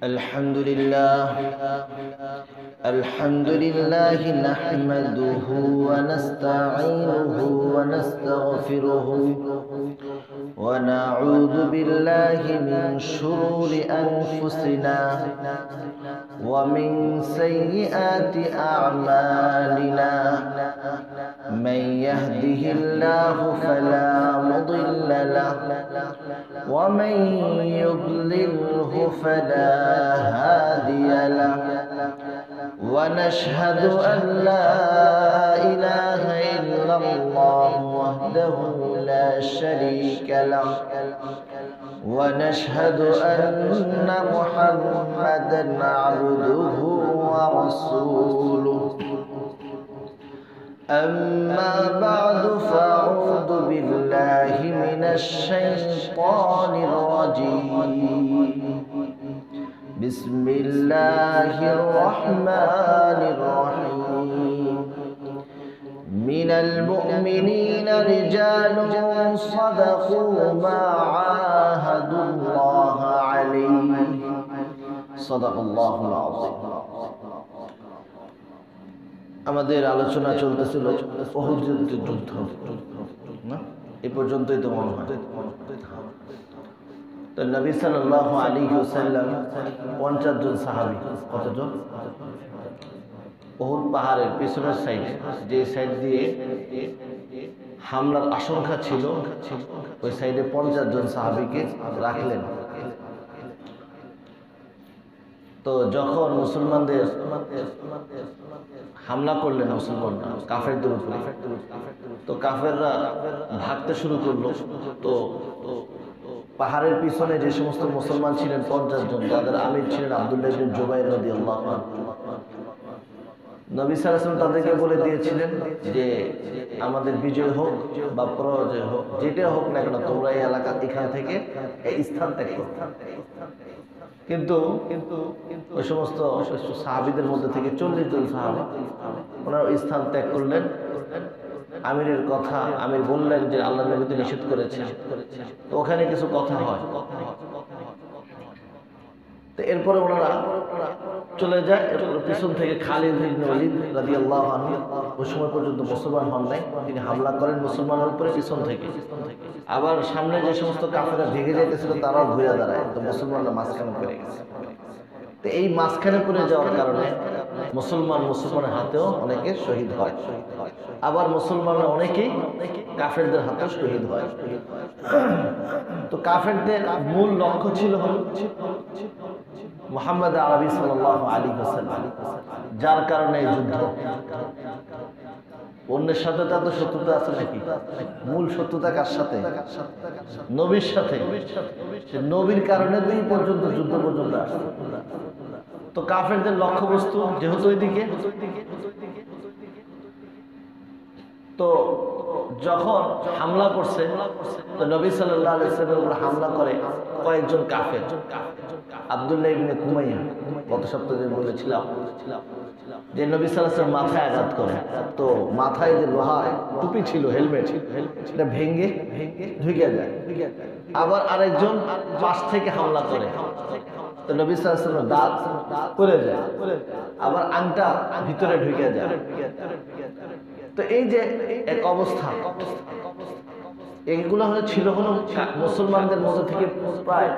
الحمد لله نحمده ونستعينه ونستغفره ونعوذ بالله من شرور أنفسنا ومن سيئات أعمالنا من يهده الله فلا مضل له ومن يضلله فلا هادي له ونشهد أن لا إله إلا الله وحده لا شريك له ونشهد أن محمدا عبده ورسوله أما بعد فأعوذ بالله من الشيطان الرجيم بسم الله الرحمن الرحيم من المؤمنين رجال صدقوا ما عاهدوا الله عليه صدق الله العظيم আমাদের আলোচনা চলতেছিল উহুদের যুদ্ধ না এই পর্যন্তই তো মনে হয় তো নবী সাল্লাল্লাহু আলাইহি ওয়াসাল্লাম 50 জন সাহাবী কতজন উহুদ পাহাড়ের পিছনের সাইডে যে সাইড দিয়ে হামলার আশঙ্কা ছিল ওই সাইডে 50 জন সাহাবীকে রাখলেন তো যখন মুসলমানদের হামলা করলেন মুসলমানরা কাফেরদের উপরে তো কাফেররা ভাগতে শুরু করলো তো পাহাড়ের পিছনে যে সমস্ত মুসলমান ছিলেন 50 জন যাদের আমির ছিলেন আব্দুল্লাহ ইবনে জুবাইর রাদিয়াল্লাহু আনহু নবী সাল্লাল্লাহু আলাইহি ওয়াসাল্লাম তাদেরকে বলে দিয়েছিলেন যে আমাদের বিজয় হোক বা পরাজয় হোক যেটা হোক না কেন তোমরা এই এলাকা এখান থেকে এই স্থান ত্যাগ করো কিন্তু ওই সমস্ত সাহাবীদের মধ্যে থেকে 40 জন সাহাবী ওনারা ওই স্থান ত্যাগ করলেন আমিরের কথা আমির বললেন যে আল্লাহর নবী তো নিষেধ করেছেন তো ওখানে কিছু কথা হয় তো এরপরে ওনারা চলে যায় পিছন থেকে খালিদ ইবনে ওয়ালিদ রাদিয়াল্লাহু আনহু ওই সময় পর্যন্ত মুসলমান হন নাই তিনি হামলা করেন মুসলমানের উপরে পিছন থেকে আবার সামনে যে সমস্ত কাফেররা ভেগে যাইতেছিল তারাও ঘুরে দাঁড়ায় তো মুসলমানরা মাঝখানে পড়ে গেছে তো এই মাঝখানে পড়ে যাওয়ার কারণে মুসলমানের হাতেও অনেকে শহীদ হয় আবার মুসলমানরা অনেকেই কাফেরদের হাতেও শহীদ হয় তো কাফেরদের মূল লক্ষ্য ছিল মুহাম্মদ আরবি সাল্লাল্লাহু আলাইহি ওয়াসাল্লাম যার কারণে এই যুদ্ধ অন্যের সাথে তো শত্রুতা আছে নাকি মূল শত্রুতা কার সাথে নবীর সাথে নবীর কারণে দুই পর্যন্ত যুদ্ধ পর্যন্ত আসে তো কাফেরদের লক্ষ্যবস্তু যেহেতু ওইদিকে তো যখন হামলা করছে তো নবী সাল্লাল্লাহু আলাইহি ওয়াসাল্লামের উপর হামলা করে কয়েকজন কাফের আব্দুল্লাহ ইবনে কুমাইয়া গত সপ্তাহে বলেছিলাম যে নবী সাল্লাল্লাহু আলাইহি ওয়াসাল্লাম মাথায় আঘাত করে তো মাথায় যে লোহার টুপি ছিল হেলমেট এটা ভেঙে ঢুকে যায় আবার আরেকজন পাশ থেকে হামলা করে তো নবী সাল্লাল্লাহু আলাইহি ওয়াসাল্লাম দাঁত পড়ে যায় আবার আংটা ভিতরে ঢুকে যায় তো এই যে এক অবস্থা এগুলো ছিল মুসলমানদের মধ্যে থেকে প্রায়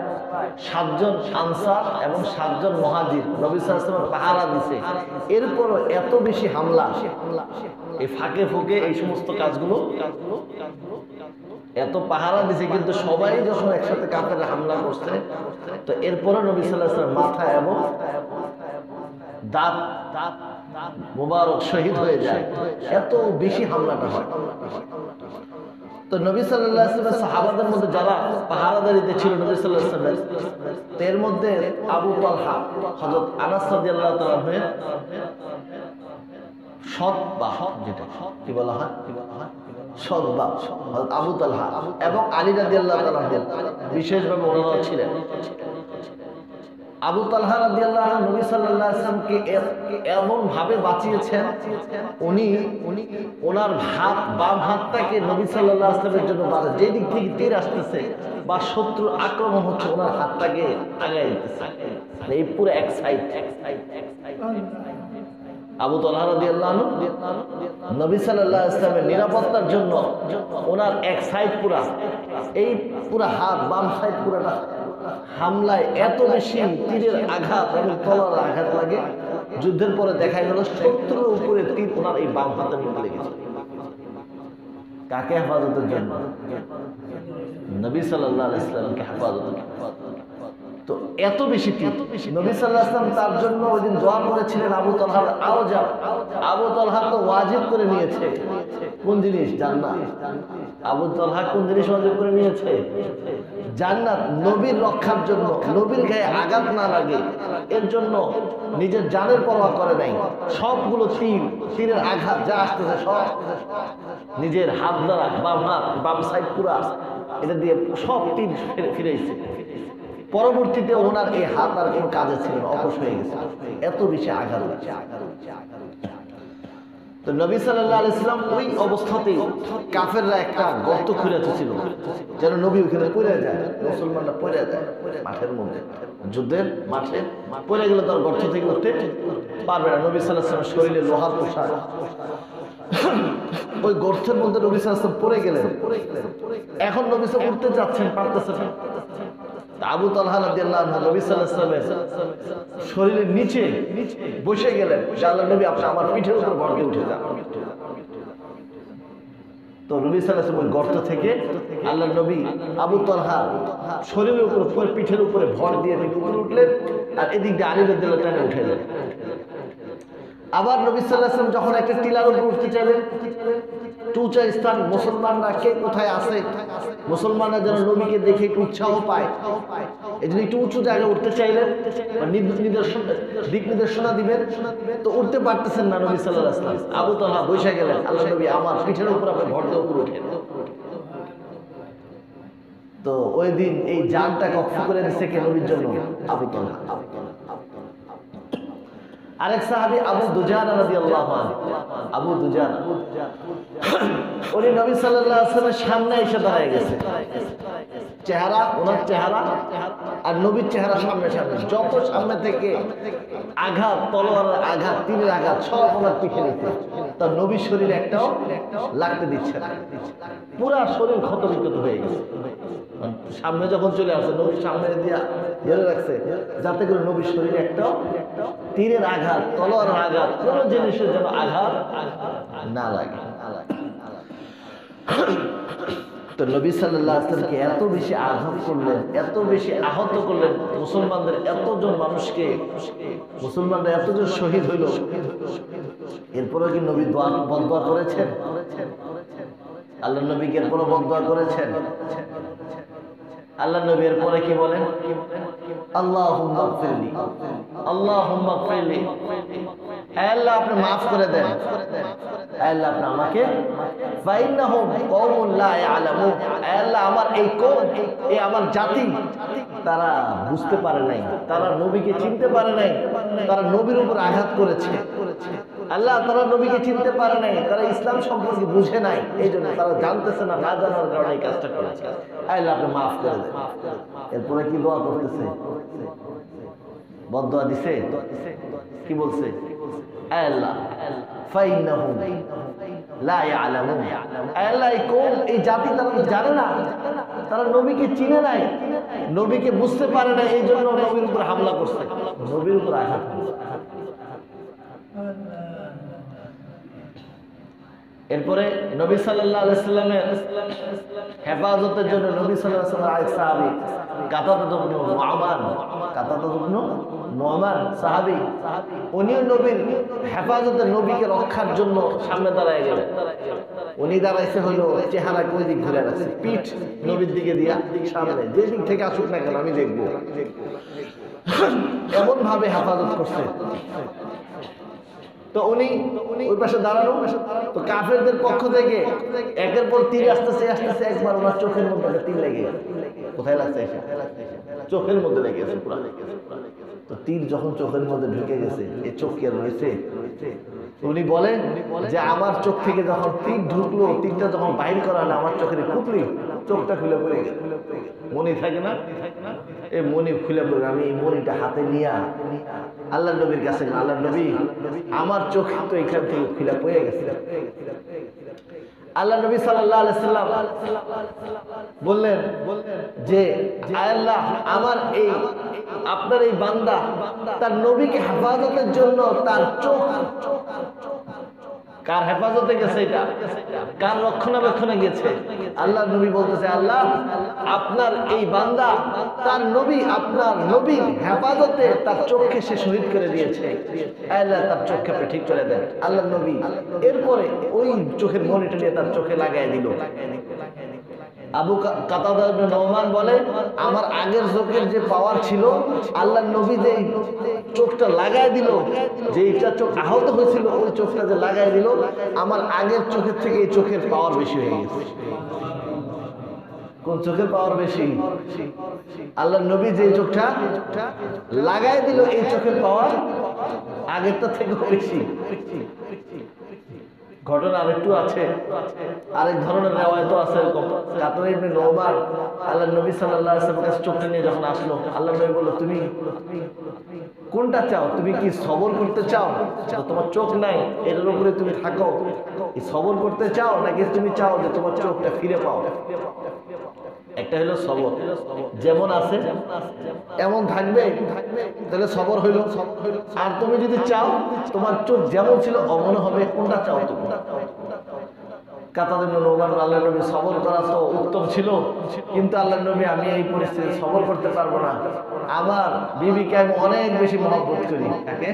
7 জন আনসার এবং 7 জন মুহাজির নবী সাল্লাল্লাহু আলাইহি ওয়াসাল্লাম পাহারা দিছে এরপরও এত বেশি হামলা এই ফাঁকে ফুঁকে এই সমস্ত কাজগুলো এত পাহারা দিছে কিন্তু সবাই যখন একসাথে কাফেররা হামলা করছে তো এরপরও নবী সাল্লাল্লাহু আলাইহি ওয়াসাল্লাম মাথা এবং দাঁত মুবারক শহীদ হয়ে যায় এত বেশি হামলাটা হয় তো নবী সাল্লাল্লাহু আলাইহি ওয়াসাল্লাম সাহাবাদের মধ্যে যারা পাহারাদারিতে ছিল নবী সাল্লাল্লাহু আলাইহি ওয়াসাল্লাম এর মধ্যে আবু তালহা হযরত আনাস রাদিয়াল্লাহু তাআলা আনহু সৎবা যেটা কি বলা হয় সৎবা হযরত আবু তালহা এবং আলী রাদিয়াল্লাহু তাআলা আনহু বিশেষভাবে ওনারা ছিলেন আবু তালহা রাদিয়াল্লাহু আনহু নবী সাল্লাল্লাহু আলাইহি ওয়াসাল্লামকে এমন ভাবে বাঁচিয়েছেন, উনি ওনার হাত, বাম হাতটাকে নবী সাল্লাল্লাহু আলাইহি ওয়াসাল্লামের জন্য বাঁধা, যে দিক থেকে তীর আসতেছে বা শত্রুর আক্রমণ হচ্ছে, ওনার হাতটাকে আগায় দিতেছে, এই পুরো এক সাইড। আবু তালহা রাদিয়াল্লাহু আনহু নবী সাল্লাল্লাহু আলাইহি ওয়াসাল্লামের নিরাপত্তার জন্য ওনার এক সাইড পুরা, এই পুরা হাত, বাম সাইড পুরাটা হামলায় এত বেশি তীরের আঘাত এবং তলোয়ারের আঘাত লাগে, যুদ্ধের পরে দেখা গেল শত্রুর উপরে তীর ওনার এই বাম হাতের মধ্যে লেগেছে। কাকে হেফাজতের জন্য? নবী সাল্লাল্লাহু আলাইহি ওয়াসাল্লামকে হেফাজতের জন্য। তো এত বেশি তীর নবী সাল্লাল্লাহু আলাইহি ওয়াসাল্লাম তার জন্য ওই দিন দোয়া করেছিলেন আবু তালহার আওজা। আবু তালহা তো ওয়াজিব করে নিয়েছে কোন জিনিস? জান্নাত। আবু তালহা কোন জিনিস ওয়াজিব করে নিয়েছে? জান্নাত। নবীর রক্ষার জন্য, নবীর গায়ে আঘাত না লাগে এর জন্য নিজের জানের পরোয়া করে নাই। সবগুলো তীরের আঘাত যা আসতেছে সব নিজের হাত দ্বারা, বাম হাত, বাম সাইড পুরা এটা দিয়ে সব তীর ফিরেছে। পরবর্তীতে ওনার এই হাত আর কোনো কাজে ছিল না, অবশ হয়ে গেছে, এত বেশি আঘাত হচ্ছে। তো নবী সাল্লাল্লাহু আলাইহি ওয়াসাল্লাম ওই অবস্থাতেই কাফেররা একটা গর্ত খুঁড়েছিল যেন নবী ওখানে পড়ে যায়, মুসলমানরা পড়ে যায় মাঠের মধ্যে, যুদ্ধের মাঠে পড়ে গেলে তার গর্ত থেকে উঠতে পারবে না। নবী সাল্লাল্লাহু আলাইহি ওয়াসাল্লাম শরীরে লোহার পোশাক, ওই গর্তের মধ্যে নবী সাল্লাল্লাহু আলাইহি ওয়াসাল্লাম পড়ে গেলেন। এখন নবী সাল্লাল্লাহু উঠতে যাচ্ছেন, পারতেছেন না। আবু তালহা রাদিয়াল্লাহু আনহু নবী সাল্লাল্লাহু আলাইহি ওয়াসাল্লামের শরীরের নিচে বসে গেলেন, আল্লাহর নবী আপনি আমার পিঠের উপর ভর দিয়ে উঠে যান। তো নবী সাল্লাল্লাহু আলাইহি ওয়াসাল্লাম গর্ত থেকে আল্লাহর নবী আবু তালহা শরীরের উপর, পিঠের উপরে ভর দিয়ে তিনি উপরে উঠলেন, আর এদিক দিয়ে আলী রাদিয়াল্লাহু তাআলা উঠে গেলেন। আবার নবী সাল্লাল্লাহু আলাইহি ওয়াসাল্লাম যখন একটা টিলার উপর উঠতে চাইলেন, উঁচা স্থান, মুসলমানরা কে কোথায় আছে, মুসলমানরা যেন নবীকে দেখে একটু উৎসাহ পায়, এই জন্য একটু উঁচু জায়গায় উঠতে চাইলেন, দিক নির্দেশনা দিবেন, তো উঠতে পারতেছেন না নবী সাল্লাল্লাহু আলাইহি ওয়াসাল্লাম। আবু তালহা বসে গেলেন, আল্লাহ নবী আমার পিঠের উপর আপনি ভর দিয়ে উপরে উঠেন। তো ওই দিন এই জানটা কক্ষ করে দিচ্ছে কে নবীর জন্য? আবু তালহা। আরেক সাহাবী আবু দুজানা রাদিয়াল্লাহু আনহু, আবু দুজানা উনি নবী সাল্লাল্লাহু আলাইহি ওয়াসাল্লামের সামনে এসে দাঁড়িয়ে গেছে, চেহারা ওনার চেহারা আর নবীর চেহারা সামনে সামনে, যত সামনে থেকে আঘাত, তলোয়ারের আঘাত, তীরের আঘাত সব ওনার পিঠে নিতে, তার নবীর শরীরে একটাও লাগতে দিচ্ছে না, পুরা শরীর ক্ষতবিক্ষত হয়ে গেছে। সামনে যখন চলে আসছে, নবীর সামনে দিয়া ধরে রাখছে যাতে করে নবীর শরীরে একটাও তীরের আঘাত, তলোয়ারের আঘাত, কোনো জিনিসের যেন আঘাত না লাগে। তো নবী সাল্লাল্লাহু আলাইহি ওয়াসাল্লামকে এত বেশি আঘাত করলেন, এত বেশি আহত করলেন, মুসলমানদের এতজন মানুষকে, মুসলমানরা এতজন শহীদ হইল, এরপরে কি নবী বদদোয়া করেছেন? আল্লাহ নবীকে এরপরে বদদোয়া করেছেন? আল্লাহ নবী এরপরে কি বলেন? আল্লাহুম্মা গফিরলি, আল্লাহুম্মা গফিরলি, হে আল্লাহ আপনি মাফ করে দেন, হে আল্লাহ আপনি আমাকে, ফাইন্নাহুম কওমুন লা ইয়ালামুন, হে আল্লাহ আমার এই কওম, এই আমার জাতি, তারা বুঝতে পারে নাই, তারা নবীকে চিনতে পারে নাই, তারা নবীর উপর আঘাত করেছে। আল্লাহ তারা নবীকে চিনতে পারে নাই, তারা ইসলাম সম্পর্কে বুঝে নাই, এই জন্য তারা জানতেছে না, না জানার কারণে এই কাজটা করেছে। আল্লাহ আপনি মাফ করে দেন। এরপরে কি দোয়া করতেছে? বদদোয়া দিছে, কি বলছে? আল্লাহ ফাইন্নাহুম লা ইয়ালামুন, আল্লাহ এই কওম, এই জাতি তারা তো জানে না, তারা নবীকে চিনে নাই, নবীকে বুঝতে পারে না, এই জন্য নবীর উপর হামলা করছে, নবীর উপর আঘাত করছে। এরপরে নবী সাল্লাল্লাহু আলাইহি ওয়াসাল্লামের হেফাজতের জন্য নবী সাল্লাল্লাহু আলাইহি ওয়াসাল্লাম আরেক সাহাবী কাতাদা ইবনে নুমান, কাতাদা ইবনে নুমান সাহাবী, উনিও নবীর হেফাজতে, নবীকে রক্ষার জন্য সামনে দাঁড়ায় গেলেন। উনি দাঁড়াইছে হলো চেহারা কোন দিক ঘুরে রাখছে, পিঠ নবীর দিকে দিয়া সামনে, যে দিক থেকে আসুক না কেন আমি দেখবো, এমন ভাবে হেফাজত করছে। তো উনি ওই পাশে দাঁড়ানো, তো কাফেরদের পক্ষ থেকে একের পর তীর আসতেছে আসতেছে, একবার ওনার চোখের মধ্যে তীর লেগে গেছে। কোথায় লাগছে? চোখের মধ্যে লেগে গেছে পুরা। তো তীর যখন চোখের মধ্যে ঢুকে গেছে, এই চোখ কি আর রয়েছে? উনি বলেন যে আমার চোখ থেকে যখন তীর ঢুকলো, তীরটা যখন বাইর করা হলো, আমার চোখের পুতলি চোখটা খুলে পড়ে গেল। মনি থাকে না, এই মনি খুলে পড়ে, আমি এই মনিটা হাতে নিয়ে আল্লাহ নবীর কাছে, আল্লাহ নবী আমার চোখ তো এখান থেকে খুলে পড়ে গেছে। আল্লাহ নবী সাল্লাল্লাহু আলাইহি সাল্লাম বললেন যে আল্লাহ, আমার এই আপনার এই বান্দা তার নবীকে হেফাজতের জন্য তার চোখ, কার হেফাজতে গেছে, এটা কার রক্ষণাবেক্ষণে গেছে? আল্লাহ নবী বলতেছে, আল্লাহ আপনার এই বান্দা তার নবী, আপনার নবীর হেফাজতে তার চোখকে সে শহীদ করে দিয়েছে, আল্লাহ তার চোখকে আপনি ঠিক করে দেন। আল্লাহ নবী এরপরে ওই চোখের মনিটা নিয়ে তার চোখে লাগাই দিল। আবু কাতাদা ইবনে নোমান বলে, আমার আগের চোখের যে পাওয়ার ছিল, আল্লাহ নবী যে চোখটা লাগাই দিল, যেটা চোখ আহত হয়েছিল ওই চোখটা যে লাগাই দিল, আমার আগের চোখের থেকে এই চোখের পাওয়ার বেশি হয়ে গেছে। কোন চোখের পাওয়ার বেশি? আল্লাহ নবী যে চোখটা লাগাই দিল, এই চোখের পাওয়ার আগেরটা থেকে বেশি। ঘটনা আরেকটু আছে, আরেক ধরনের রেওয়ায়ত আছে। কাতাদা ইবনে নোমান আল্লাহ নবী সাল্লাল্লাহু আলাইহি ওয়াসাল্লামের কাছে চোখটা নিয়ে যখন আসলো, আল্লাহ নবী বলল, তুমি কোনটা চাও? তুমি কি সবর করতে চাও? তোমার চোখ নাই, এর উপরে তুমি থাকো, এই সবর করতে চাও, নাকি তুমি চাও যে তোমার চোখটা ফিরে পাও? একটা হলো সবর, যেমন আছে এমন থাকবে, তাহলে সবর হইল। আর তুমি যদি চাও তোমার চোখ যেমন ছিল অমন হবে, কোনটা চাও তুমি? কাতাদা ইবনে নোমান, আল্লাহ নবী সবর করা তো উত্তম ছিল, কিন্তু আল্লাহ নবী আমি এই পরিস্থিতি সবর করতে পারবো না, আমার বিবিকে আমি অনেক বেশি মহব্বত করি। কাকে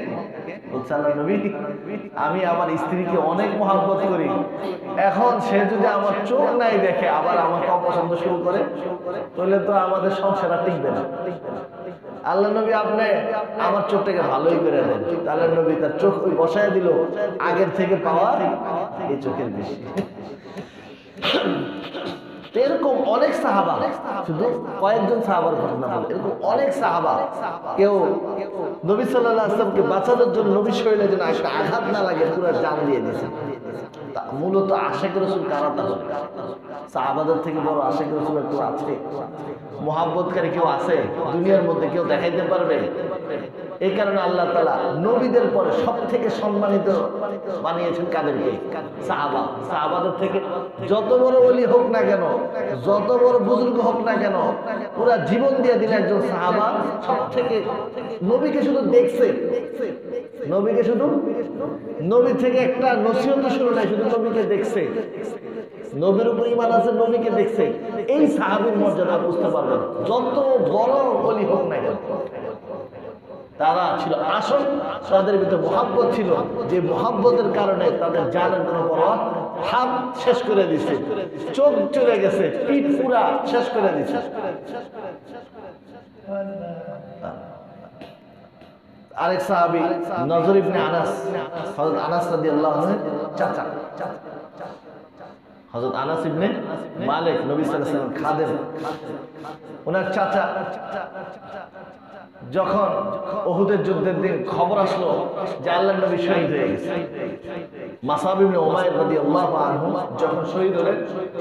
বলছে? আল্লাহ নবী, আমি আমার স্ত্রীকে অনেক মহব্বত করি, এখন সে যদি আমার চোখ নাই দেখে আবার আমাকে অপছন্দ শুরু করে, তাহলে তো আমাদের সংসার আর টিকবে না। আল্লাহ নবী আপনি আমার চোখটাকে ভালোই করে দেন। আল্লাহ নবী তার চোখ ওই বসায় দিল, আগের থেকে পাওয়া এই চোখের বেশি। এরকম অনেক সাহাবা, শুধু কয়েকজন সাহাবার ঘটনা বলে, এরকম অনেক সাহাবা, কেউ নবী সাল্লাল্লাহু আলাইহি ওয়াসাল্লামকে বাঁচানোর জন্য, নবী শরীরে যেন একটা আঘাত না লাগে, পুরো জান দিয়ে দিয়েছে। মূলত আশিক রাসূল কারা? তাহলে সাহাবাদের থেকে বড় আশিক রাসূল কেউ আছে? মুহাব্বতকারী কেউ আছে দুনিয়ার মধ্যে? কেউ দেখাইতে পারবে? এই কারণে আল্লাহ তাআলা নবীদের পরে সব থেকে সম্মানিত বানিয়েছেন কাদেরকে? সাহাবা। সাহাবাদের থেকে যত বড় ওলি হোক না কেন, যত বড় বুজুর্গ হোক না কেন, পুরা জীবন দিয়ে দিলেন একজন সাহাবা। সব থেকে নবীকে শুধু দেখছে, নবীকে শুধু, নবী থেকে একটা নসিহত শুরু নাই, শুধু নবীকে দেখছে, নবীর উপর ঈমান আছে, নবীকে দেখছে। এই সাহাবীর মর্যাদা বুঝতে পারবেন, যত বড় ওলি হোক না কেন। তারা ছিল আসল, তাদের ভিতরে মোহাব্বত ছিল, যে মোহাব্বতের কারণে তাদের জানের কোনো পরোয়া, হাত শেষ করে দিছে, চোখ চলে গেছে, পিঠ পুরা শেষ করে দিছে। আরেক সাহাবী নজর ইবনে আনাস, হযরত আনাস রাদিয়াল্লাহু আনহু চাচা, হযরত আনাস ইবনে মালিক, নবী সাল্লাল্লাহু আলাইহি ওয়াসাল্লাম খাদেম, ওনার চাচা। যখন উহুদের যুদ্ধের দিন খবর আসলো যে আল্লাহর নবী শহীদ হয়ে গেছে, মাসআব ইবনে উমাইর রাদিয়াল্লাহু আনহু যখন শহীদ হলেন,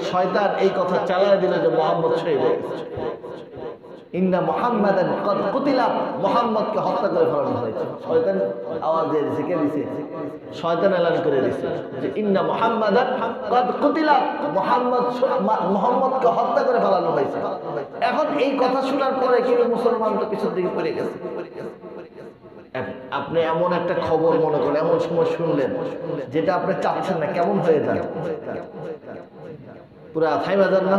শয়তান এই কথা চালায় দিল যে মুহাম্মদ শহীদ হয়ে গেছে। ইন্না মুহাম্মাদান ক্বাদ কুতিলা, মুহাম্মদকে হত্যা করে ফেলানো হয়েছে। শয়তান আওয়াজ দিয়ে দিয়েছে, কে দিয়েছে? শয়তান এলান করে দিয়েছে যে ইন্না মুহাম্মাদান ক্বাদ কুতিলা, মুহাম্মদকে হত্যা করে ফেলানো হয়েছে। এখন এই কথা শোনার পরে কি মুসলমান তো পিছন দিকে পড়ে গেছে। আপনি এমন একটা খবর মনে করেন, এমন সময় শুনলেন যেটা আপনি চাচ্ছেন না, কেমন হয়ে যায়? পুরা থাইমা যান না,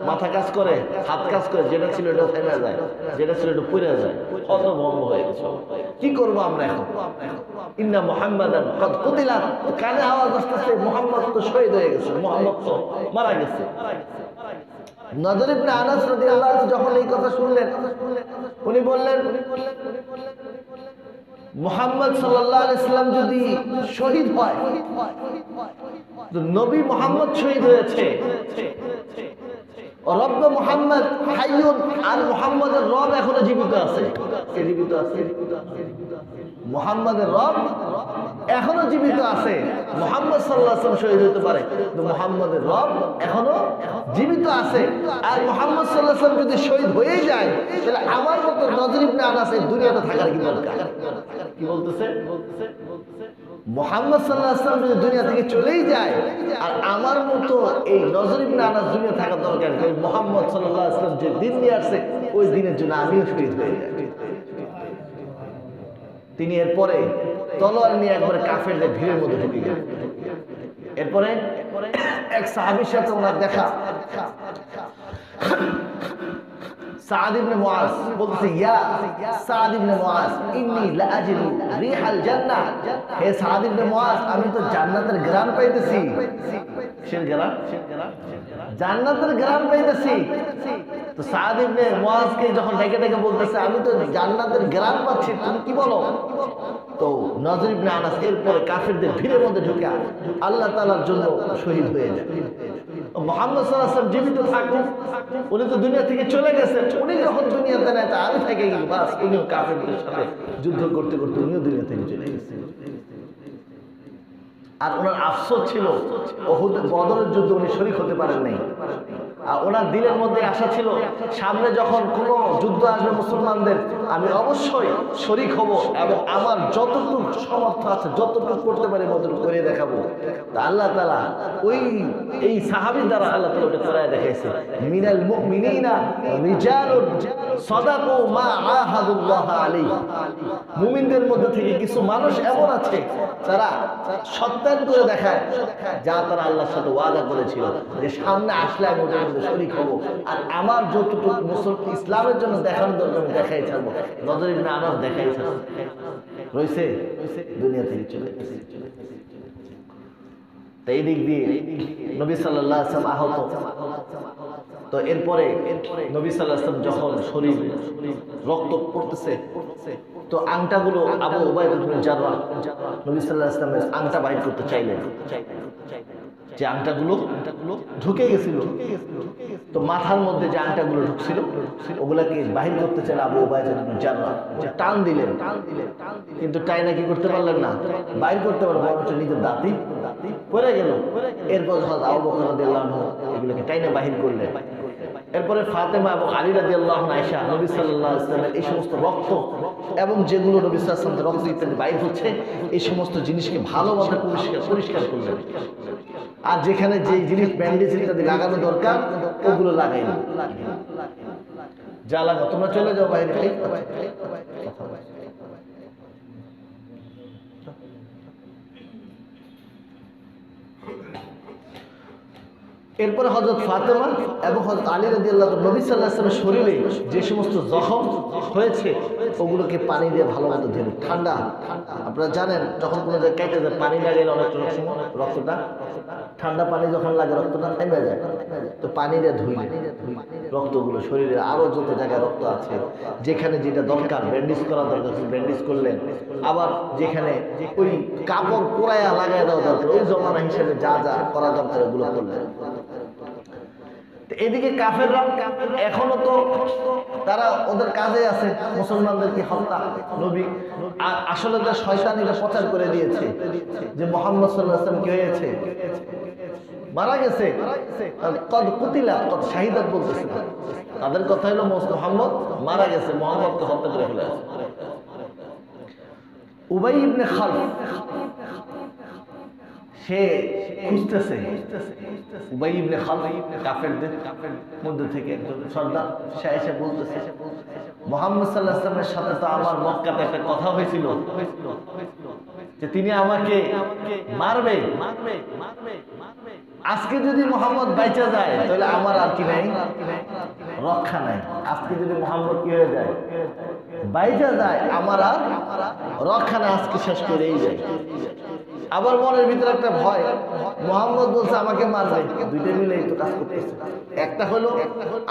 মাথা কাজ করে, হাত কাজ করে, যেটা ছিল এটা থাইমা যায়, যেটা ছিল এটা পুড়ে যায়, হতভম্ব হয়ে গেছে। কি করবো আমরা এখন? ইন্না মুহাম্মাদান ক্বাদ কুতিলা, কানে আওয়াজ আসতেছে মুহাম্মদ তো শহীদ হয়ে গেছে, মুহাম্মদ তো মারা গেছে। নজর ইবনে আনাস রাদিয়াল্লাহু আনহু যখন এই কথা শুনলেন, উনি বললেন, মুহাম্মদ সাল্লাল্লাহু আলাইহি সাল্লাম যদি শহীদ হয়, নবী মুহাম্মদ শহীদ হয়েছে, রব্বে মুহাম্মদ হাইয়ুন, আর মুহাম্মদের রব এখনো জীবিত আছে। জীবিত আছে, মুহাম্মদের রব এখনো জীবিত আছে। মুহাম্মদ সাল্লাল্লাহু আলাইহি ওয়াসাল্লাম শহীদ হতে পারে, কিন্তু মুহাম্মদের রব এখনো জীবিত আছে। আর মুহাম্মদ সাল্লাল্লাহু আলাইহি ওয়াসাল্লাম যদি শহীদ হয়ে যায়, তাহলে আমার মতো নজর ইবনে আনাস এই দুনিয়াতে থাকার কি দরকার? কি বলতেছে? মুহাম্মদ সাল্লাল্লাহু আলাইহি ওয়াসাল্লাম যদি দুনিয়া থেকে চলেই যায়, আর আমার মতো এই নজর ইবনে আনাস দুনিয়া থাকার দরকার কি? মুহাম্মদ সাল্লাল্লাহু আলাইহি ওয়াসাল্লাম যে দিন নিয়ে আসছে, ওই দিনের জন্য আমিও শহীদ হয়ে যাই। তিনি এরপরে তলোয়ার নিয়ে একবারে কাফেরদের ভিড়ের মধ্যে ঢুকে গেলেন। এরপরে এক সাহাবীর সাথে ওনার দেখা। সাদ ইবনে মুআজ বলতেছে, ইয়া সাদ ইবনে মুআজ ইন্নী লা আজিদু রিহাল জান্নাহ। হে সাদ ইবনে মুআজ, আমি তো জান্নাতের ঘ্রাণ পাইতেছি। কিসের ঘ্রাণ? জান্নাতের ঘ্রাণ পাইতেছি। তো সাদ ইবনে মুআজকে যখন ডেকে ডেকে বলতেছে, আমি তো জান্নাতের ঘ্রাণ পাচ্ছি, তুমি কি বলো? তো নজর ইবনে আনাস এরপরে কাফেরদের ভিড়ের মধ্যে ঢুকে আল্লাহ তাআলার জন্য শহীদ হয়ে যায়। মুহাম্মদ সাল্লাল্লাহু আলাইহি ওয়াসাল্লাম জীবিত থাকুন, উনি তো দুনিয়া থেকে চলে গেছেন। উনি যখন দুনিয়াতে নাই, তা আমি থেকে গেছি, বাস উনিও কাফেরদের সাথে যুদ্ধ করতে করতে উনিও দুনিয়া থেকে চলে গেছেন। আর ওনার আফসোস ছিল, উহুদ বদরের যুদ্ধে উনি শরীক হতে পারেন নাই। আর ওনার দিলের মধ্যে আশা ছিল, সামনে যখন কোনো যুদ্ধ আসবে মুসলমানদের, আমি অবশ্যই শরীক হব এবং আমার যতটুকু সামর্থ্য আছে, যতটুকু করতে পারি ততটুকু করে দেখাবো। তা আল্লাহ তাআলা এই সাহাবী দ্বারা আল্লাহ তাআলা ওটা করায় দেখাইছে, মিনাল মুমিনিনা রিজালুন সাদাকু মা আহাদুল্লাহ আলাইহি। মুমিনদের মধ্যে থেকে কিছু মানুষ এমন আছে, তারা সত্যায়ন করে দেখায় যা তারা আল্লাহর সাথে ওয়াদা করেছিল, যে সামনে আসলে আমি ওটার মধ্যে শরীক হব, আর আমার যতটুকু মুসলমান ইসলামের জন্য দেখানোর দরকার আমি দেখাই ছাড়বো। নজর ইবনে আনাস দেখাই ছাড়বো, রয়েছে দুনিয়া থেকে চলে গেছে। তো এই দিক দিয়ে নবী সাল্লাল্লাহু আলাইহি ওয়াসাল্লাম আহত। তো এরপরে নবী সাল্লাল্লাহু আলাইহি ওয়াসাল্লাম যখন শরীর রক্ত পড়তেছে, তো আংটাগুলো আবু উবাইদা ইবনে জাররাহ নবী সাল্লাল্লাহু আলাইহি ওয়াসাল্লামের আংটা বাইর করতে চাইলেন, যে আংটাগুলো ঢুকে গেছিল। তো মাথার মধ্যে যে আংটাগুলো ঢুকছিল, ওগুলাকে বাহির করতে চাইলে আবু উবাইদা ইবনে জাররাহ টান দিলেন, কিন্তু টাইনা কি করতে পারলেন না, বাইর করতে পারলেন, বরঞ্চ নিজের দাঁতই পড়ে গেল। এরপর হযরত আবু বকর রাদিয়াল্লাহু আনহু এগুলোকে টাইনা বাহির করলেন। এরপরে ফাতেমা এবং আলী রাদিয়াল্লাহু আনহা নবী সাল্লাল্লাহু আলাইহি ওয়াসাল্লামের এই সমস্ত রক্ত এবং যেগুলো নবী সাল্লাল্লাহু আলাইহি ওয়াসাল্লামের রক্ত ইত্যাদি বাইর হচ্ছে, এই সমস্ত জিনিসকে ভালোভাবে পরিষ্কার করলেন। আর যেখানে যে জিনিস ব্যান্ডেজ ইত্যাদি লাগানো দরকার, ওগুলো লাগাইলেন। যা লাগা তোমরা চলে যাও বাইরে। এরপরে হযরত ফাতেমা এবং হযরত আলী রাদিয়াল্লাহু আনহু নবী সাল্লাল্লাহু আলাইহি ওয়াসাল্লামের শরীরে যে সমস্ত জখম হয়েছে, ওগুলোকে পানি দিয়ে ভালো মতো ধুয়ে, ঠান্ডা। আপনারা জানেন, যখন কোনো জায়গায় কেটে যায়, পানি লাগাইলে অনেক সময় রক্তটা, ঠান্ডা পানি যখন লাগে রক্তটা থেমে যায়। তো পানি দিয়ে ধুইলে রক্তগুলো শরীরে আরো যত জায়গায় রক্ত আছে, যেখানে যেটা দরকার ব্যান্ডেজ করা দরকার ব্যান্ডেজ করলেন। আবার যেখানে ওই কাপড় পোড়ায়া লাগাই দেওয়া দরকার, ওই জমানা হিসেবে যা যা করা দরকার ওগুলো করলেন। এদিকে কাফেররা এখনো তো তারা ওদের কাজে আছে, মুসলমানদেরকে হত্যা। নবী আসলে তো শয়তানিরা প্রচার করে দিয়েছে যে মুহাম্মদ সাল্লাল্লাহু আলাইহি ওয়াসাল্লাম কি হয়েছে, মারা গেছে, কদ কুতিলা কদ শাহিদাত বলতেছে। তাদের কথা হলো মুহাম্মদ মারা গেছে, মুহাম্মদকে হত্যা করে ফেলেছে। উবাই ইবনে খালফ সে খুঁজতেছে, উবাই ইবনে খালফ কাফেরদের মধ্যে থেকে একজন সর্দার, সে এসে বলতেছে, মুহাম্মদ সাল্লাল্লাহু আলাইহি ওয়াসাল্লামের সাথে তো আমার মক্কাতে একটা কথা হয়েছিল যে তিনি আমাকে মারবে। আজকে যদি মুহাম্মদ বাইচা যায়, তাহলে আমার আর কি নাই, রক্ষা নাই। আজকে যদি মুহাম্মদ কি হয়ে যায়, বাইচা যায়, আমার আর রক্ষা নাই, আজকে শেষ করেই যায়। আবার মনের ভিতরে একটা ভয়, মুহাম্মদ বলছে আমাকে মারবে, দুইটা মিলেই তো কাজ করতেছে। একটা হলো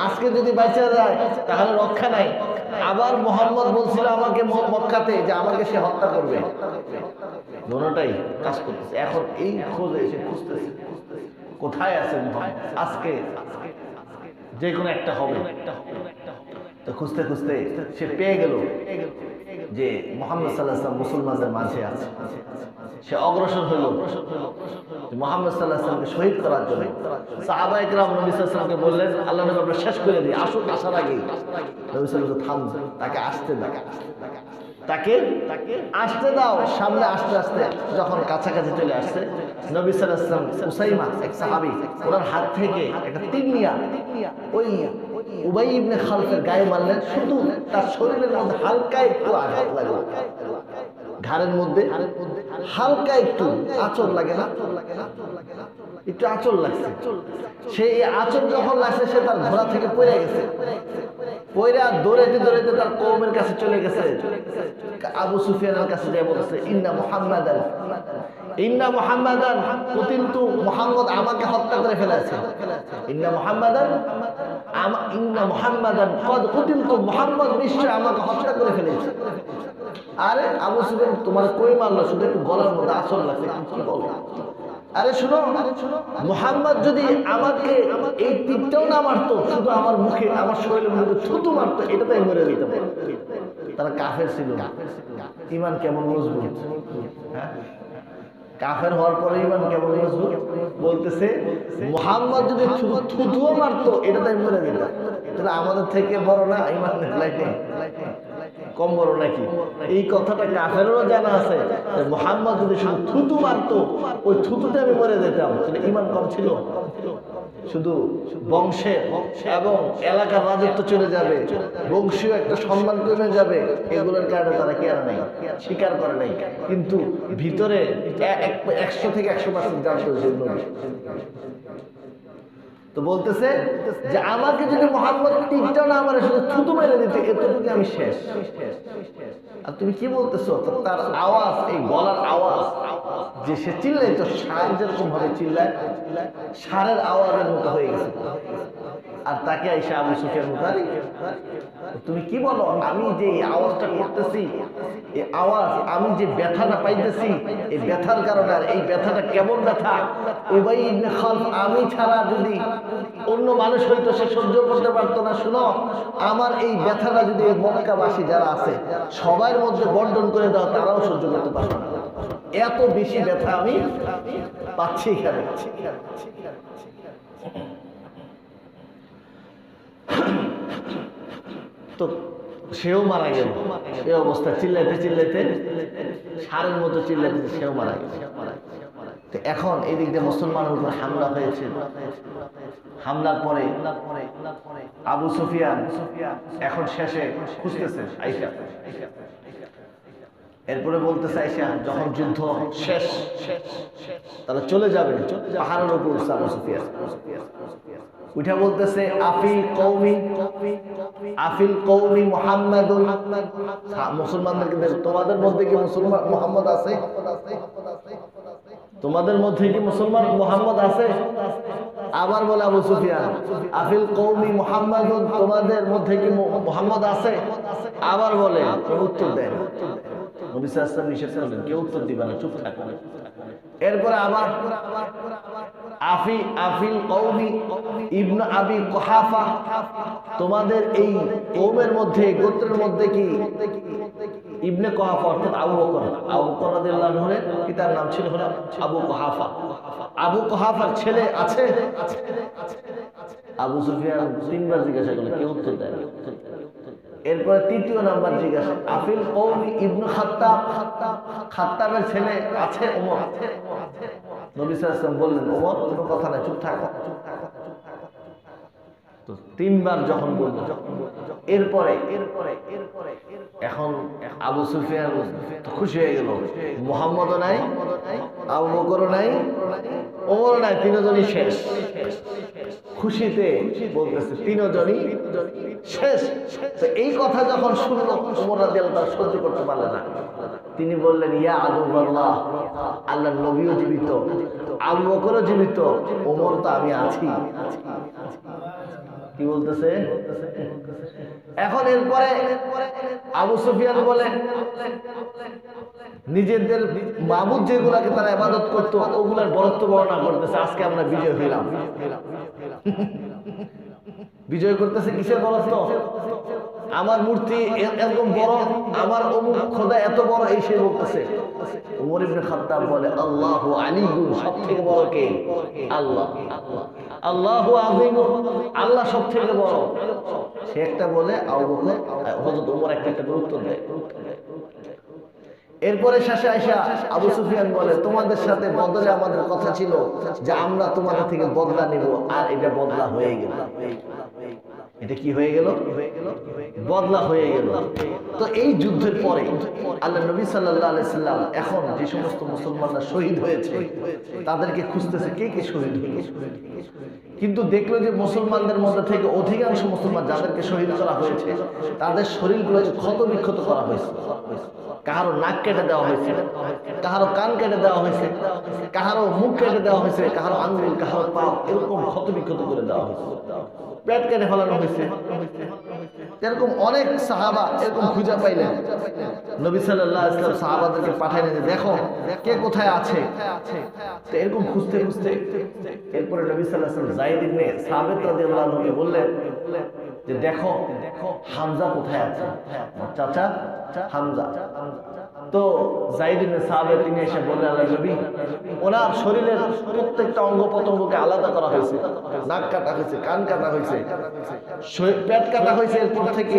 আজকে যদি বাইচা যায় তাহলে রক্ষা নাই, আবার মুহাম্মদ বলছিল আমাকে মক্কাতে যে আমাকে সে হত্যা করবে। দুটোটাই কাজ করতেছে। এখন এই খোঁজে এসে খুঁজতেছে কোথায় আছে মুহাম্মদ। আজকে যে কোনো একটা হবে। তো খুঁজতে খুঁজতে সে পেয়ে গেল যে মুহাম্মদ সাল্লাল্লাহু আলাইহি ওয়াসাল্লাম মুসলমানদের মাঝে আছে। সে অগ্রসর হইল মুহাম্মদ সাল্লাল্লাহু আলাইহি ওয়াসাল্লামকে শহীদ করার জন্য। সাহাবায়ে কেরাম নবী সাল্লাল্লাহু আলাইহি ওয়াসাল্লামকে বললেন, আল্লাহ নবী আমরা শেষ করে দিই, আসুক, আসার আগে নবী সাল্লাল্লাহু আলাইহি ওয়াসাল্লাম থাম, তাকে আসতে দাও, তাকে আসতে দাও। সামনে আস্তে আস্তে যখন কাছাকাছি চলে আসছে, নবী সাল্লাল্লাহু আলাইহি ওয়াসাল্লাম উসাইমা এক সাহাবী, ওনার হাত থেকে একটা তীর নিয়ে ওই উবাই ইবনে খালফের গায়ে মারলেন। শুধু তার শরীরের মধ্যে হালকা একটু আঘাত লাগলো, ঘাড়ের মধ্যে হালকা একটু আঁচড় লাগে না, একটু আঁচড় লাগছে। সেই আঁচড় যখন লাগছে সে তার ঘোড়া থেকে পড়ে গেছে, পয়রা দৌড়াইতে দৌড়াইতে তার কওমের কাছে চলে গেছে। আবু সুফিয়ানের কাছে যায় বলছে, ইন্না মুহাম্মাদান কুতিলতু, মুহাম্মদ আমাকে হত্যা করে ফেলেছে। ইন্না মুহাম্মাদান কদ কুতিলতু, মুহাম্মদ নিশ্চয় আমাকে হত্যা করে ফেলেছে। আরে আবু সুফিয়ান তোমার কই মারলো? শুধু একটু গলার মধ্যে আঁচড় লাগছে, কি বলো? আরে শুনো, মুহাম্মদ যদি আমাকে এই তীরটাও না মারতো, শুধু আমার মুখে আমার শরীরের মধ্যে থুতু মারতো, এটাতেই মরে যেতাম। তারা কাফের ছিল, ঈমান কেমন মজবুত! হ্যাঁ, কাফের হওয়ার পরে ঈমান কেমন মজবুত! বলতেছে মুহাম্মদ যদি শুধু থুতুও মারতো, এটাতেই মরে যেতাম। তাহলে আমাদের থেকে বড় না ঈমান লাইনে? কম বড় নাকি? এই কথাটা কাফেরও জানা আছে, মুহাম্মদ যদি শুধু থুতু মারতো, ওই থুতুতে আমি মরে যেতাম। তাহলে ঈমান কম ছিল? শুধু বংশে এবং এলাকার রাজত্ব চলে যাবে, বংশীয় একটা সম্মান কমে যাবে, এগুলোর কারণে তারা কেয়ার নেই, স্বীকার করে নাই। কিন্তু ভিতরে 100 থেকে 100% জানতো সেগুলো। তো বলতেছে যে আমাকে যদি মুহাম্মদ তীরটা না মারে, শুধু থুতু মেরে দিত, এতটুকু আমি শেষ। আর তুমি কি বলতেছো? তার আওয়াজ, এই গলার আওয়াজ যে সে চিল্লাইতো, ষাঁড় যেরকম ভাবে চিল্লায়, ষাঁড়ের আওয়াজের মতো হয়ে গেছে। আর তাকে আইসা আবু সুফিয়ান বলে, তুমি কি বলো? আমি যে এই আওয়াজটা করতেছি, এই আওয়াজ, আমি যে ব্যথাটা পাইতেছি, এই ব্যথার কারণে, আর এই ব্যথাটা কেমন ব্যথা, উবাই ইবনে খালফ আমি ছাড়া যদি অন্য মানুষ হইতো সে সহ্য করতে পারতো না। শুনো, আমার এই ব্যথাটা যদি মক্কাবাসী যারা আছে সবার মধ্যে বন্টন করে দাও, তারাও সহ্য করতে পারবে না। এত বেশি ব্যথা আমি পাচ্ছি এখানে। তো সেও মারা গেল এই অবস্থা, চিল্লাইতে চিল্লাইতে, ষাঁড়ের মতো চিল্লাইতে সেও মারা গেল। তো এখন এই দিক দিয়ে মুসলমানের উপর হামলা হয়েছে। হামলার পরে আবু সুফিয়ান এখন শেষে খুঁজতেছে আইসা, এরপরে বলতেছে আইসা যখন যুদ্ধ শেষ, তারা চলে যাবে পাহাড়ের উপর। আবু সুফিয়ান উঠা বলতেছে, আফিল কওমি মুহাম্মাদুন, মুসলমানদেরকে তোমাদের মধ্যে কি মুসলমান মুহাম্মদ আছে? তোমাদের মধ্যে কি মুসলমান মুহাম্মদ আছে? আবার বলে আবু সুফিয়ান, আফিল কওমি মুহাম্মাদুন, তোমাদের মধ্যে কি মুহাম্মদ আছে? আবার বলে, উত্তর দেন। নবী সাল্লাল্লাহু আলাইহি ওয়াসাল্লাম নিষেধ করলেন, কেউ উত্তর দিবে না, চুপ থাকো। এরপরে আবার আফিল কওমি ইবনে আবি কুহাফা, তোমাদের এই কওমের মধ্যে, গোত্রের মধ্যে কি ইবনে কুহাফা অর্থাৎ আবু বকর রাদিয়াল্লাহু আনহু এর পিতার নাম ছিল হলো আবু কুহাফা, আবু কুহাফার ছেলে আছে? আবু সুফিয়ান 3 বার জিজ্ঞাসা করলেন, কেউ উত্তর দেয় না। এরপরে তৃতীয় নাম্বার জিজ্ঞাসা, আফিল কওমি ইবনে খাত্তাব, খাত্তাবের ছেলে আছে ওমর? নবী সাল্লাল্লাহু আলাইহি ওয়াসাল্লাম বললেন, ওমর কোনো কথা নাই, চুপ থাকো। তো 3 বার যখন বলল, এরপরে এখন আবু সুফিয়ান খুশি হয়ে গেল, মুহাম্মদও নাই, আবু বকরও নাই, ওমরও নাই, 3 জনই শেষ। খুশিতে বলতেছে 3 জনই শেষ। তো এই কথা যখন শুনলো ওমর রাদিয়াল্লাহু আনহু সহ্য করতে পারলেন না। তিনি বললেন, ইয়া আদুল্লাহ, আল্লাহর নবীও জীবিত, আবু বকরও জীবিত, ওমর তো আমি আছি। কি বলতেছে? এখন এরপরে আবু সুফিয়ান বলে, নিজেদের মাবুদ যেগুলাকে তারা ইবাদত করতো ওগুলার বরত্ব বর্ণনা করতেছে, আজকে আমরা বিজয় হইলাম। বিজয় করতেছে কিসের বলতো? আমার মূর্তি এরকম বড়, আমার অমুক খোদা এত বড়, এই সে বলতেছে। ওমর ইবনে খাত্তাব বলে আল্লাহু আলিয়ুন, সবথেকে বড় কে? আল্লাহ। আল্লাহু আযীম, আল্লাহ সবথেকে বড়। সে একটা বলে, আবু বকর হযরত ওমর একটা গুরুত্ব দেয়। এরপরে শেষে আইসা আবু সুফিয়ান বলে, তোমাদের সাথে বদলে আমাদের কথা ছিল যে আমরা তোমাদের থেকে বদলা নিব, আর এটা বদলা হয়ে গেল। এটা কি হয়ে গেল? বদলা হয়ে গেল। তো এই যুদ্ধের পরে আল্লাহ নবী সাল্লাল্লাহু আলাইহি সাল্লাম এখন যে সমস্ত মুসলমানরা শহীদ হয়েছে তাদেরকে খুঁজতেছে কে কে শহীদ হলো। কিন্তু দেখলো যে মুসলমানদের মধ্যে থেকে অধিকাংশ মুসলমান যাদেরকে শহীদ করা হয়েছে তাদের শরীরগুলোকে ক্ষত বিক্ষত করা হয়েছে। কাহারো নাক কেটে দেওয়া হয়েছে, কাহারো কান কেটে দেওয়া হয়েছে, কাহারো মুখ কেটে দেওয়া হয়েছে, কাহারো আঙ্গুল, কাহারো পা এরকম ক্ষত বিক্ষত করে দেওয়া হয়েছে, পেট কেটে ফেলানো হয়েছে। এরকম অনেক সাহাবা এরকম খুঁজে পাইলেন। নবী সাল্লাল্লাহু আলাইহি ওয়াসাল্লাম সাহাবাদেরকে পাঠাইলেন যে দেখো কে কোথায় আছে। তো এরকম খুঁজতে খুঁজতে এরপরে নবী সাল্লাল্লাহু আলাইহি ওয়াসাল্লাম যায়েদ ইবনে সাবিত রাদিয়াল্লাহু আনহুকে বললেন যে দেখো হামজা কোথায় আছে, চাচা হামজা। তো যায়েদ ইবনে সাবিত তিনি এসে বললেন, আল্লাহর নবী, ওনার শরীরের প্রত্যেকটা অঙ্গ প্রত্যঙ্গকে আলাদা করা হয়েছে, নাক কাটা হয়েছে, কান কাটা হয়েছে, পেট কাটা হয়েছে, এরপর থেকে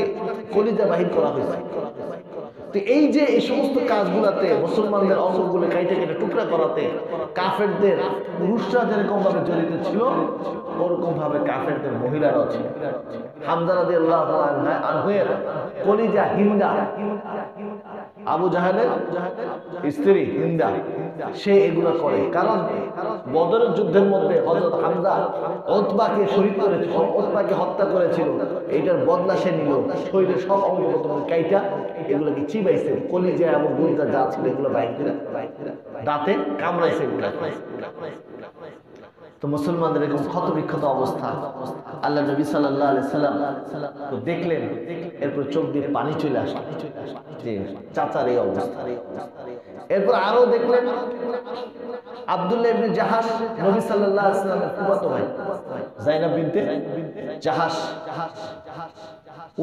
কলিজা বাহির করা হয়েছে। তো এই যে এই সমস্ত কাজগুলাতে মুসলমানদের অঙ্গগুলো কাইটে কেটে টুকরা করাতে কাফেরদের পুরুষরা যেরকম ভাবে জড়িত ছিল ওরকম ভাবে কাফেরদের মহিলারাও ছিল। হামজা রাদিয়াল্লাহু আনহু এর কলিজা হিন্দা, আবু জাহেলের স্ত্রী হিন্দা, সে এগুলো করে। কারণ বদরের যুদ্ধের মধ্যে হযরত হামজা উতবাকে শহীদ করেছিল, উতবাকে হত্যা করেছিল, এইটার বদলা সে নিল। শরীরের সব অঙ্গ প্রত্যঙ্গ কাইটা এগুলোকে চিবাইছে, কলিজা এবং গুলজা যা ছিল এগুলো বাইর করে দাঁতে কামড়াইছে এগুলো। তো মুসলমানদের এরকম ক্ষত বিক্ষত অবস্থা আল্লাহ নবী সাল্লাল্লাহু আলাইহি সাল্লাম তো দেখলেন। এরপর চোখ দিয়ে পানি চলে আসলো যে চাচার এই অবস্থা। এরপর আরো দেখলেন আব্দুল্লাহ ইবনে জাহাশ, নবী সাল্লাল্লাহু আলাইহি সাল্লামের ফুফাতো ভাই, যায়েনব বিনতে জাহাশ,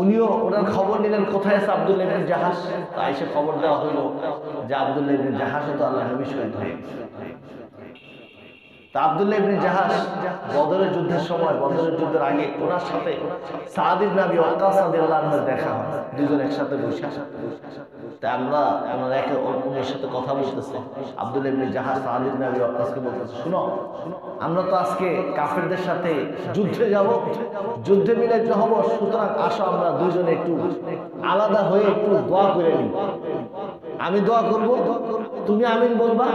উনিও ওনার খবর নিলেন কোথায় আছে আব্দুল্লাহ ইবনে জাহাশ। তাই সে খবর দেওয়া হইল যে আব্দুল্লাহ ইবনে জাহাশও তো আল্লাহ নবী শহীদ হয়ে গেছে। আব্দুল্লাহ ইবনে জাহাশ বদরের যুদ্ধের সময়, বদরের যুদ্ধের আগে ওনার সাথে সাদ ইবনে আবি ওয়াক্কাস রাদিয়াল্লাহু আনহু দেখা হয়, দুজন একসাথে বসে। তা আমরা একে অন্যের সাথে কথা বলতেছে। আব্দুল্লাহ ইবনে জাহাশ সাদ ইবনে আবি ওয়াক্কাসকে বলতেছে, শুনো, আমরা তো আজকে কাফেরদের সাথে যুদ্ধে যাব, যুদ্ধে মিলাইতে হব, সুতরাং আসো আমরা দুইজনে একটু আলাদা হয়ে একটু দোয়া করে নিই। আমি দোয়া করব, তুমি আমিন বলবা,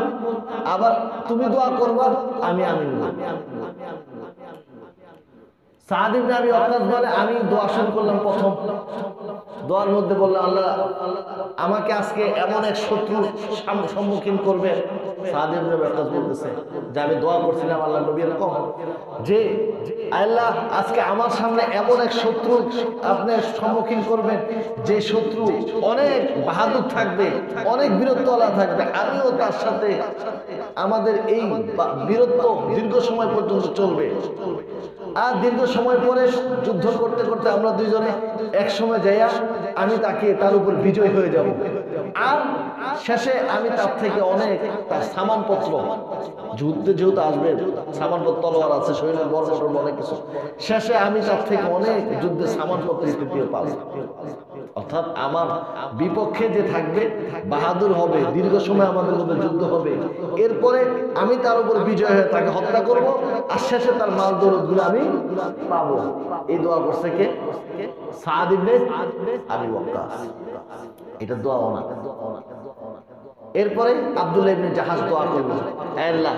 আবার তুমি দোয়া করবা, আমি আমিন বলবো। সাদ ইবনে আবি ওয়াক্কাস বলে, আমি দোয়া শুরু করলাম। প্রথম দোয়ার মধ্যে বললাম, আল্লাহ আমাকে আজকে এমন এক শত্রুর সম্মুখীন করবে। সাদ ইবনে আবি ওয়াক্কাস বলতেছে যে আমি দোয়া করছিলাম আল্লাহ নবী এরকম যে আল্লাহ আজকে আমার সামনে এমন এক শত্রু আপনি সম্মুখীন করবেন যে শত্রু অনেক বাহাদুর থাকবে, অনেক বীরত্বওয়ালা থাকবে, আমিও তার সাথে আমাদের এই বীরত্ব দীর্ঘ সময় পর্যন্ত চলবে। আর দীর্ঘ সময় পরে যুদ্ধ করতে করতে আমরা দুইজনে এক সময় যাইয়া আমি তাকে তার উপর বিজয় হয়ে যাব। আর শেষে আমি তার থেকে অনেক তার সামানপত্র, যুদ্ধে যেহেতু আসবে সামানপত্র, তলোয়ার আছে, শরীরের বর্বর অনেক কিছু, শেষে আমি তার থেকে অনেক যুদ্ধের সামানপত্র তৃতীয় পাবো। অর্থাৎ আমার বিপক্ষে যে থাকবে বাহাদুর হবে, দীর্ঘ সময় আমাদের মধ্যে যুদ্ধ হবে, এরপরে আমি তার উপর বিজয় হয়ে তাকে হত্যা করব, আর শেষে তার মাল দৌলতগুলো আমি পাবো। এই দোয়া করছে কে? সাদ ইবনে আবি ওয়াক্কাস। এটা দোয়া না। এরপরে আব্দুল্লাহ ইবনে জাহাশ দোয়া করলো, আল্লাহ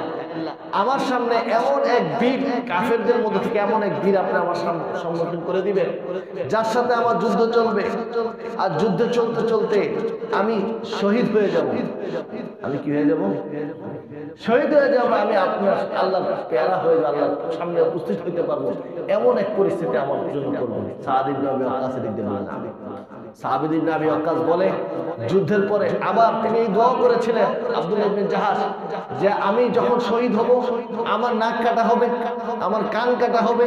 আমার সামনে এমন এক বীর, কাফেরদের মধ্যে থেকে এমন এক বীর আপনি আমার সামনে সম্মুখীন করে দিবেন যার সাথে আমার যুদ্ধ চলবে, আর যুদ্ধ চলতে চলতে আমি শহীদ হয়ে যাব। আমি কি হয়ে যাব? শহীদ হয়ে যাব। আমি আপনার আল্লাহর পেয়ারা হয়ে যাব, আল্লাহর সামনে উপস্থিত হইতে পারবো, এমন এক পরিস্থিতি আমার জন্য করবেন। সাদ ইবনে আবি ওয়াক্কাস দিক দিয়ে বলেন, সাহাবী ইবনে আবি ওয়াক্কাস বলে যুদ্ধের পরে আবার তিনি এই দোয়া করেছিলেন আব্দুল্লাহ ইবনে জাহাশ যে আমি যখন শহীদ হব আমার নাক কাটা হবে, আমার কান কাটা হবে,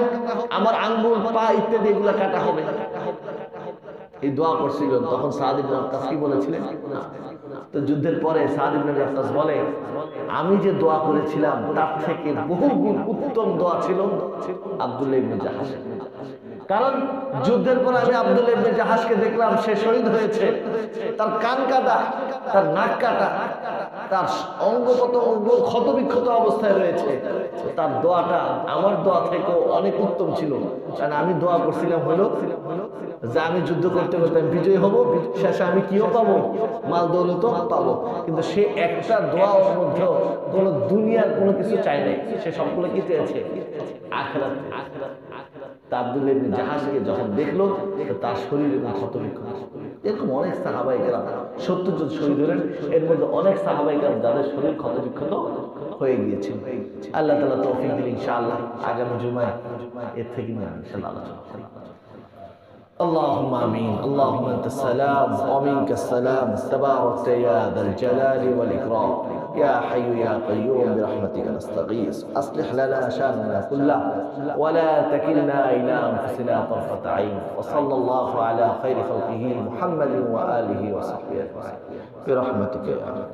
আমার আঙ্গুল পা ইত্যাদি এগুলো কাটা হবে। এই দোয়া করছিলেন। তখন সাদ ইবনে ওয়াক্কাস কি বলেছিলেন? তো যুদ্ধের পরে সাদ ইবনে ওয়াক্কাস বলে আমি যে দোয়া করেছিলাম তার থেকে বহু গুণ উত্তম দোয়া ছিল আব্দুল্লাহ ইবনে জাহাশ। কারণ যুদ্ধের পর আমি আব্দুল্লাহ ইবনে জাহাশকে দেখলাম সে শহীদ হয়েছে, তার কান কাটা, তার নাক কাটা, তার অঙ্গ প্রত্যঙ্গ ক্ষতবিক্ষত অবস্থায় রয়েছে। তার দোয়াটা আমার দোয়া থেকেও অনেক উত্তম ছিল। কারণ আমি দোয়া করছিলাম হলো যে আমি যুদ্ধ করতে করতে আমি বিজয়ী হব, শেষে আমি কিও পাবো, মাল দৌলতও পাবো। কিন্তু সে একটা দোয়ার মধ্যে কোনো দুনিয়ার কোনো কিছু চাই নাই, সে সবগুলো কি চেয়েছে? আখিরাত। আব্দুল্লাহ ইবনে জাহাশকে যখন দেখলো তার শরীরে ক্ষতবিক্ষত। এরকম অনেক সাহাবায়ে কেরাম 70 জন শহীদ হলেন, এর মধ্যে অনেক সাহাবায়ে কেরাম যাদের শরীর ক্ষতবিক্ষত হয়ে গিয়েছে। আল্লাহ তাআলা তৌফিক দিলে ইনশাআল্লাহ আগামী জুমায় এর থেকে নিয়ে ইনশাআল্লাহ আলোচনা করব। اللهم آمين. اللهم أنت السلام ومنك السلام، تباركت يا ذا الجلال والإكرام، يا حي يا قيوم برحمتك نستغيث، أصلح لنا شأننا كله ولا تكلنا إلى أنفسنا طرفة عين، وصلى الله على خير خلقه محمد وآله وصحبه أجمعين برحمتك يا رب.